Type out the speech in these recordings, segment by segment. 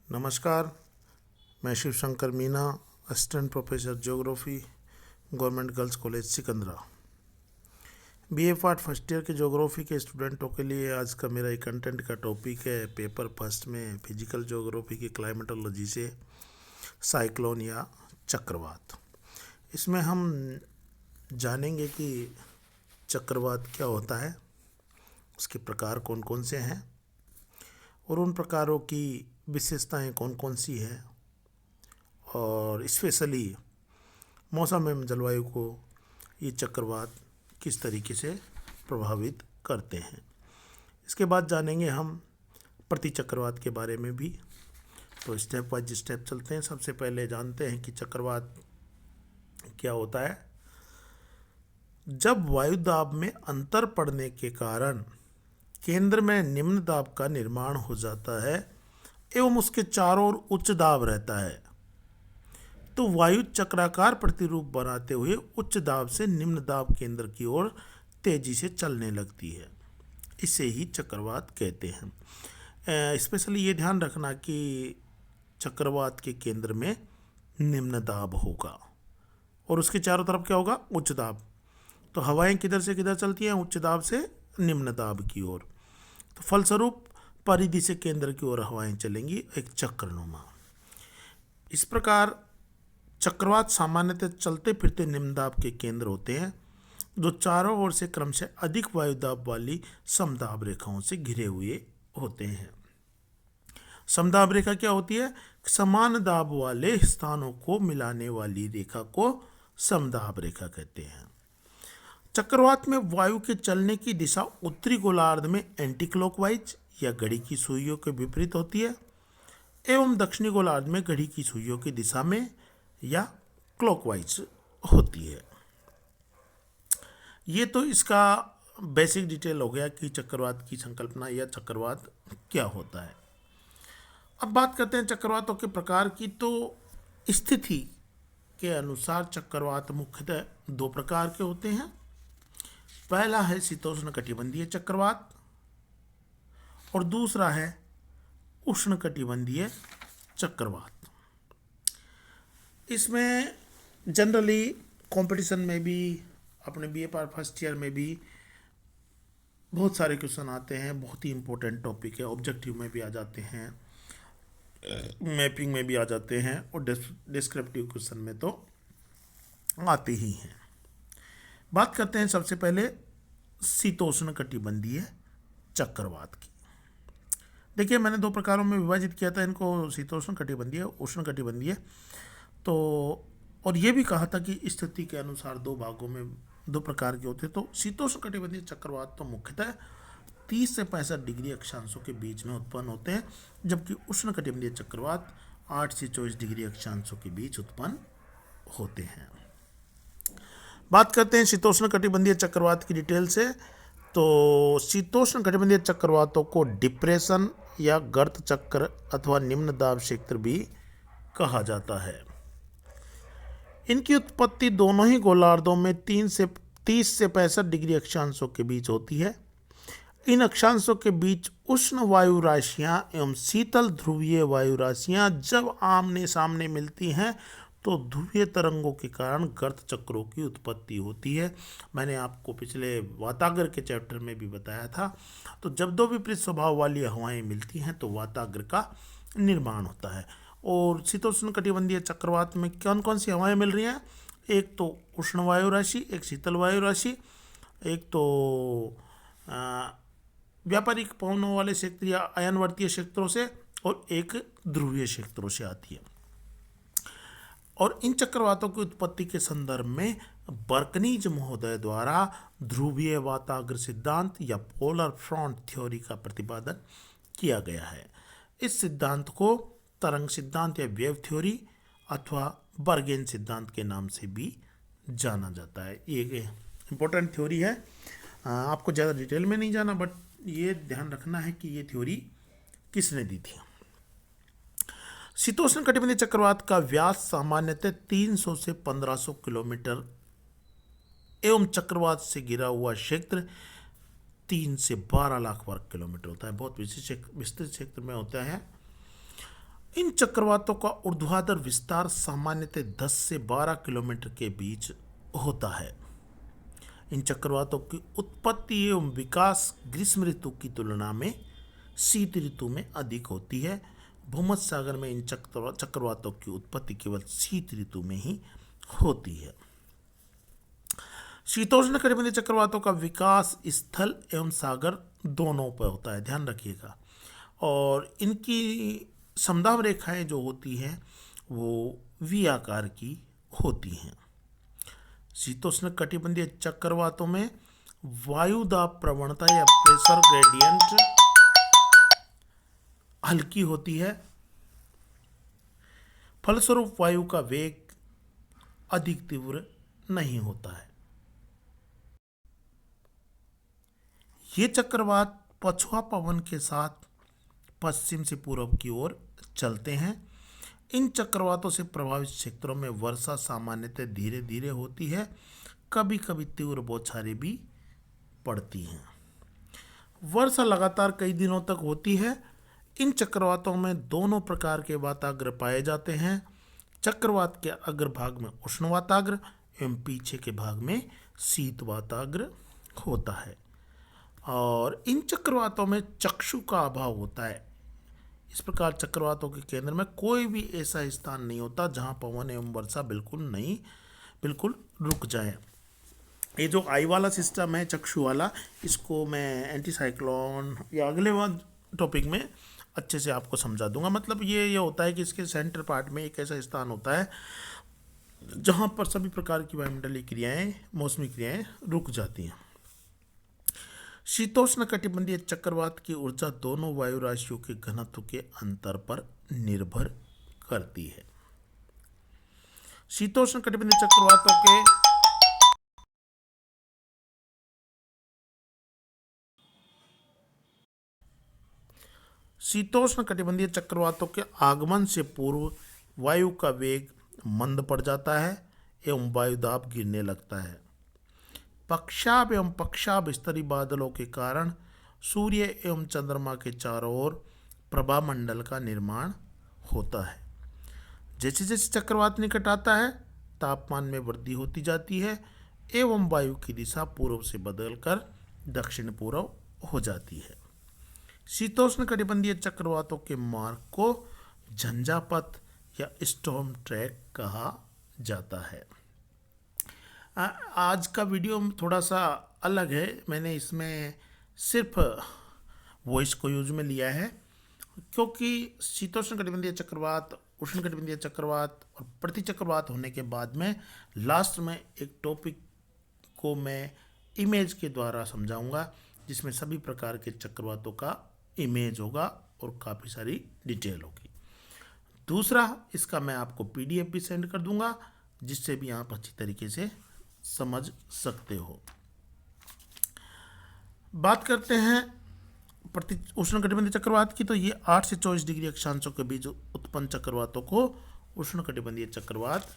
नमस्कार। मैं Shiv Shankar Meena, assistant professor geography, government girls college Sikandra. BA part first year के geography के स्टूडेंटों के लिए आज का मेरा एक कंटेंट का टॉपिक है पेपर फर्स्ट में फिजिकल ज्योग्राफी की क्लाइमेटोलॉजी से साइक्लोन या चक्रवात। इसमें हम जानेंगे कि चक्रवात क्या होता है, उसके प्रकार कौन कौन से हैं और उन प्रकारों की विशेषताएं कौन कौन सी हैं और स्पेशली मौसम एवं जलवायु को ये चक्रवात किस तरीके से प्रभावित करते हैं। इसके बाद जानेंगे हम प्रति चक्रवात के बारे में भी। तो स्टेप बाय स्टेप चलते हैं। सबसे पहले जानते हैं कि चक्रवात क्या होता है। जब वायु दाब में अंतर पड़ने के कारण केंद्र में निम्न दाब का निर्माण हो जाता है एवं उसके चारों ओर उच्च दाब रहता है, तो वायु चक्राकार प्रतिरूप बनाते हुए उच्च दाब से निम्न दाब केंद्र की ओर तेजी से चलने लगती है। इसे ही चक्रवात कहते हैं। स्पेशली ये ध्यान रखना कि चक्रवात के केंद्र में निम्न दाब होगा और उसके चारों तरफ क्या होगा, उच्च दाब। तो हवाएं किधर से किधर चलती हैं, उच्च दाब से निम्न दाब की ओर। तो फलस्वरूप परिधि से केंद्र की ओर हवाएं चलेंगी, एक चक्रनुमा। इस प्रकार चक्रवात सामान्यतः चलते फिरते निम्न दाब के केंद्र होते हैं जो चारों ओर से क्रम से अधिक वायु दाब वाली समदाब रेखाओं से घिरे हुए होते हैं। समदाब रेखा क्या होती है? समान दाब वाले स्थानों को मिलाने वाली रेखा को समदाब रेखा कहते हैं। चक्रवात में वायु के चलने की दिशा उत्तरी गोलार्ध में एंटी क्लॉकवाइज या घड़ी की सुइयों के विपरीत होती है एवं दक्षिणी गोलार्ध में घड़ी की सुइयों की दिशा में या क्लॉकवाइज होती है। ये तो इसका बेसिक डिटेल हो गया कि चक्रवात की संकल्पना या चक्रवात क्या होता है। अब बात करते हैं चक्रवातों के प्रकार की। तो स्थिति के अनुसार चक्रवात मुख्यतः दो प्रकार के होते हैं। पहला है शीतोष्णकटिबंधीय चक्रवात और दूसरा है उष्णकटिबंधीय चक्रवात। इसमें जनरली कंपटीशन में भी, अपने बीए पार्ट फर्स्ट ईयर में भी बहुत सारे क्वेश्चन आते हैं। बहुत ही इंपॉर्टेंट टॉपिक है। ऑब्जेक्टिव में भी आ जाते हैं, मैपिंग में भी आ जाते हैं और डिस्क्रिप्टिव क्वेश्चन में तो आते ही हैं। बात करते हैं सबसे पहले शीतोष्णकटिबंधीय चक्रवात की। देखिए, मैंने दो प्रकारों में विभाजित किया था इनको, शीतोष्णकटिबंधीय, उष्णकटिबंधीय। तो और ये भी कहा था कि स्थिति के अनुसार दो भागों में दो प्रकार के होते हैं। तो शीतोष्णकटिबंधीय चक्रवात तो मुख्यतः 30 से 65 डिग्री अक्षांशों के बीच में उत्पन्न होते हैं, जबकि उष्णकटिबंधीय चक्रवात 8 से 24 डिग्री अक्षांशों के बीच उत्पन्न होते हैं। बात करते हैं शीतोष्णकटिबंधीय चक्रवात की डिटेल से। तो शीतोष्णकटिबंधीय चक्रवातों को डिप्रेशन या गर्त चक्र अथवा निम्न दाब क्षेत्र भी कहा जाता है। इनकी उत्पत्ति दोनों ही गोलार्धों में 30 से 65 डिग्री अक्षांशों के बीच होती है। इन अक्षांशों के बीच उष्ण वायु राशियां एवं शीतल ध्रुवीय वायु राशियां जब आमने सामने मिलती हैं तो ध्रुवीय तरंगों के कारण गर्त चक्रों की उत्पत्ति होती है। मैंने आपको पिछले वाताग्र के चैप्टर में भी बताया था। तो जब दो विपरीत स्वभाव वाली हवाएं मिलती हैं तो वाताग्र का निर्माण होता है। और शीतोष्णकटिबंधीय चक्रवात में कौन कौन सी हवाएं मिल रही हैं? एक तो उष्ण वायु राशि, एक शीतल वायु राशि, एक तो व्यापारिक पवनों वाले क्षेत्र या अयनवर्तीय क्षेत्रों से, और एक ध्रुवीय क्षेत्रों से आती है। और इन चक्रवातों की उत्पत्ति के संदर्भ में बर्कनीज महोदय द्वारा ध्रुवीय वाताग्र सिद्धांत या पोलर फ्रंट थ्योरी का प्रतिपादन किया गया है। इस सिद्धांत को तरंग सिद्धांत या वेव थ्योरी अथवा बर्गेन सिद्धांत के नाम से भी जाना जाता है। ये इम्पोर्टेंट थ्योरी है। आपको ज़्यादा डिटेल में नहीं जाना, बट ये ध्यान रखना है कि ये थ्योरी किसने दी थी। शीतोष्णकटिबंधीय चक्रवात का व्यास सामान्यतः 300 से 1500 किलोमीटर एवं चक्रवात से घिरा हुआ क्षेत्र 3 से 12 लाख वर्ग किलोमीटर होता है। बहुत विस्तृत क्षेत्र में होता है। इन चक्रवातों का ऊर्ध्वाधर विस्तार सामान्यतः 10 से 12 किलोमीटर के बीच होता है। इन चक्रवातों की उत्पत्ति एवं विकास ग्रीष्म ऋतु की तुलना में शीत ऋतु में अधिक होती है। भूमध्य सागर में इन चक्रवातों की उत्पत्ति केवल शीत ऋतु में ही होती है। शीतोष्ण कटिबंधीय चक्रवातों का विकास स्थल एवं सागर दोनों पर होता है, ध्यान रखिएगा। और इनकी समदाब रेखाएं जो होती हैं वो वी आकार की होती हैं। शीतोष्ण कटिबंधीय चक्रवातों में वायु दाब प्रवणता या प्रेशर ग्रेडियंट हल्की होती है, फलस्वरूप वायु का वेग अधिक तीव्र नहीं होता है। ये चक्रवात पछुआ पवन के साथ पश्चिम से पूर्व की ओर चलते हैं। इन चक्रवातों से प्रभावित क्षेत्रों में वर्षा सामान्यतः धीरे धीरे होती है, कभी कभी तीव्र बौछारें भी पड़ती हैं। वर्षा लगातार कई दिनों तक होती है। इन चक्रवातों में दोनों प्रकार के वाताग्र पाए जाते हैं। चक्रवात के अग्रभाग में उष्ण वाताग्र एवं पीछे के भाग में शीत वाताग्र होता है। और इन चक्रवातों में चक्षु का अभाव होता है। इस प्रकार चक्रवातों के केंद्र में कोई भी ऐसा स्थान नहीं होता जहां पवन एवं वर्षा बिल्कुल रुक जाए। ये जो आई वाला सिस्टम है चक्षु वाला, इसको मैं एंटी साइक्लोन या अगले टॉपिक में अच्छे से आपको समझा दूंगा। मतलब ये होता है कि इसके सेंटर पार्ट में एक ऐसा स्थान होता है जहां पर सभी प्रकार की वायुमंडलीय क्रियाएं, मौसमी क्रियाएं रुक जाती हैं। शीतोष्ण कटिबंधीय चक्रवात की ऊर्जा दोनों वायु राशियों के घनत्व के अंतर पर निर्भर करती है। शीतोष्ण कटिबंधीय चक्रवातों के आगमन से पूर्व वायु का वेग मंद पड़ जाता है एवं वायुदाब गिरने लगता है। पक्षाभ एवं पक्षाभ स्तरीय बादलों के कारण सूर्य एवं चंद्रमा के चारों ओर प्रभामंडल का निर्माण होता है। जैसे जैसे चक्रवात निकट आता है तापमान में वृद्धि होती जाती है एवं वायु की दिशा पूर्व से बदलकर दक्षिण पूर्व हो जाती है। शीतोष्ण कटिबंधीय चक्रवातों के मार्ग को झंझापथ या स्टॉर्म ट्रैक कहा जाता है। आज का वीडियो थोड़ा सा अलग है। मैंने इसमें सिर्फ वॉइस को यूज में लिया है क्योंकि शीतोष्ण कटिबंधीय चक्रवात, उष्ण कटिबंधीय चक्रवात और प्रति चक्रवात होने के बाद में लास्ट में एक टॉपिक को मैं इमेज के द्वारा समझाऊंगा जिसमें सभी प्रकार के चक्रवातों का इमेज होगा और काफ़ी सारी डिटेल होगी। दूसरा, इसका मैं आपको PDF भी सेंड कर दूंगा जिससे भी आप अच्छी तरीके से समझ सकते हो। बात करते हैं प्रति उष्ण कटिबंधीय चक्रवात की, तो ये 8 से 24 डिग्री अक्षांशों के बीच उत्पन्न चक्रवातों को उष्ण कटिबंधीय चक्रवात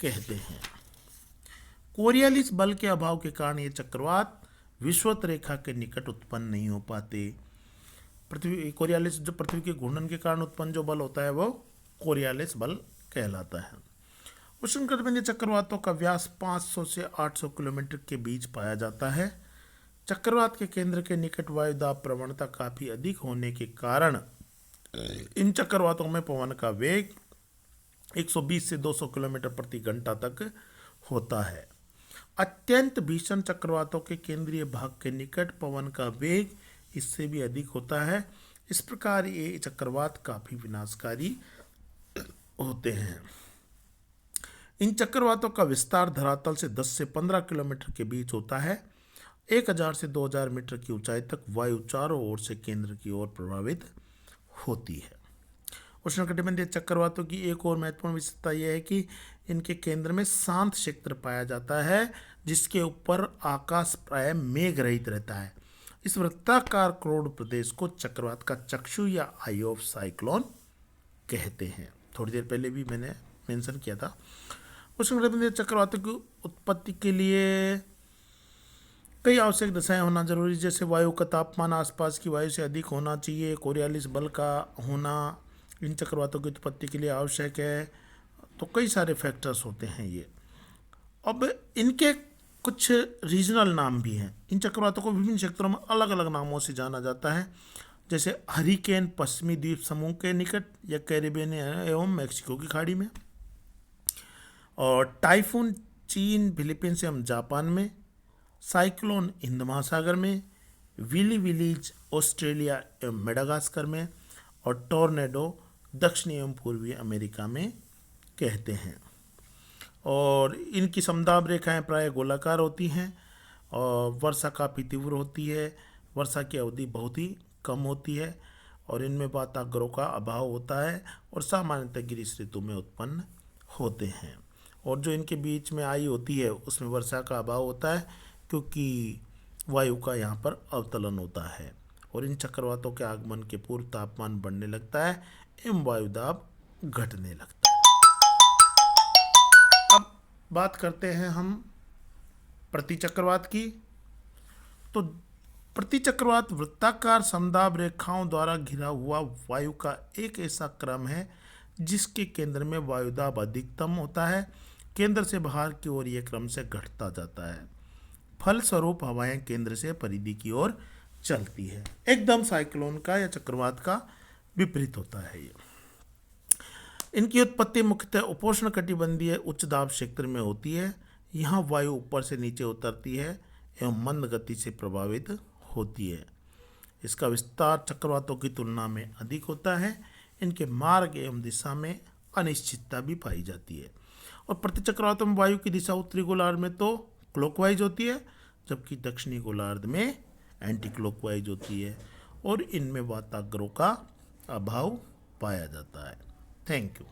कहते हैं। कोरियालिस बल के अभाव के कारण ये चक्रवात विषुवत रेखा के निकट उत्पन्न नहीं हो पाते। कोरियालिस जो पृथ्वी के घूर्णन के कारण उत्पन्न जो बल होता है वो कोरियालिस बल कहलाता है। उष्ण कटिबंधीय चक्रवातों का व्यास 500 से 800 किलोमीटर के बीच पाया जाता है। चक्रवात के केंद्र के निकट वायुदाब प्रवणता काफ़ी अधिक होने के कारण इन चक्रवातों में पवन का वेग 120 से 200 किलोमीटर प्रति घंटा तक होता है। अत्यंत भीषण चक्रवातों के केंद्रीय भाग के निकट पवन का वेग इससे भी अधिक होता है। इस प्रकार ये चक्रवात काफ़ी विनाशकारी होते हैं। इन चक्रवातों का विस्तार धरातल से 10 से 15 किलोमीटर के बीच होता है। 1000 से 2000 मीटर की ऊंचाई तक वायु चारों ओर से केंद्र की ओर प्रभावित होती है। उष्णकटिबंधीय चक्रवातों की एक और महत्वपूर्ण विशेषता यह है कि इनके केंद्र में शांत क्षेत्र पाया जाता है जिसके ऊपर आकाश प्राय मेघ रहित रहता है। इस वृत्ताकार क्रोड प्रदेश को चक्रवात का चक्षु या आई ऑफ साइक्लोन कहते हैं। थोड़ी देर पहले भी मैंने मेंशन किया था। उष्णकटिबंधीय चक्रवातों की उत्पत्ति के लिए कई आवश्यक दशाएं होना जरूरी, जैसे वायु का तापमान आसपास की वायु से अधिक होना चाहिए, कोरियालिस बल का होना, इन चक्रवातों की उत्पत्ति के लिए आवश्यक है, तो कई सारे फैक्टर्स होते हैं ये। अब इनके कुछ रीजनल नाम भी हैं। इन चक्रवातों को विभिन्न क्षेत्रों में अलग अलग नामों से जाना जाता है, जैसे हरिकेन पश्चिमी द्वीप समूह के निकट या कैरिबियन एवं मैक्सिको की खाड़ी में, और टाइफून चीन, फिलीपींस एवं जापान में, साइक्लोन हिंद महासागर में, विली विलीज ऑस्ट्रेलिया एवं मेडागास्कर में, और टोर्नेडो दक्षिणी एवं पूर्वी अमेरिका में कहते हैं। और इनकी समदाब रेखाएं प्राय गोलाकार होती हैं और वर्षा काफ़ी तीव्र होती है। वर्षा की अवधि बहुत ही कम होती है और इनमें वाताग्रोह का अभाव होता है और सामान्यतः ग्रीष्म ऋतु में उत्पन्न होते हैं। और जो इनके बीच में आई होती है उसमें वर्षा का अभाव होता है, क्योंकि वायु का यहाँ पर अवतलन होता है। और इन चक्रवातों के आगमन के पूर्व तापमान बढ़ने लगता है एवं वायुदाब घटने लगता है। अब बात करते हैं हम प्रतिचक्रवात की। तो प्रतिचक्रवात वृत्ताकार समदाब रेखाओं द्वारा घिरा हुआ वायु का एक ऐसा क्रम है जिसके केंद्र में वायुदाब अधिकतम होता है। केंद्र से बाहर की ओर यह क्रम से घटता जाता है। फलस्वरूप हवाएं केंद्र से परिधि की ओर चलती है। एकदम साइक्लोन का या चक्रवात का विपरीत होता है ये। इनकी उत्पत्ति मुख्यतः उपोष्ण कटिबंधीय उच्च दाब क्षेत्र में होती है। यहाँ वायु ऊपर से नीचे उतरती है एवं मंद गति से प्रभावित होती है। इसका विस्तार चक्रवातों की तुलना में अधिक होता है। इनके मार्ग एवं दिशा में अनिश्चितता भी पाई जाती है। और प्रतिचक्रवातों में वायु की दिशा उत्तरी गोलार्ध में तो क्लॉकवाइज होती है, जबकि दक्षिणी गोलार्ध में एंटी क्लॉकवाइज होती है और इनमें वाताग्रोह का अभाव पाया जाता है। Thank you.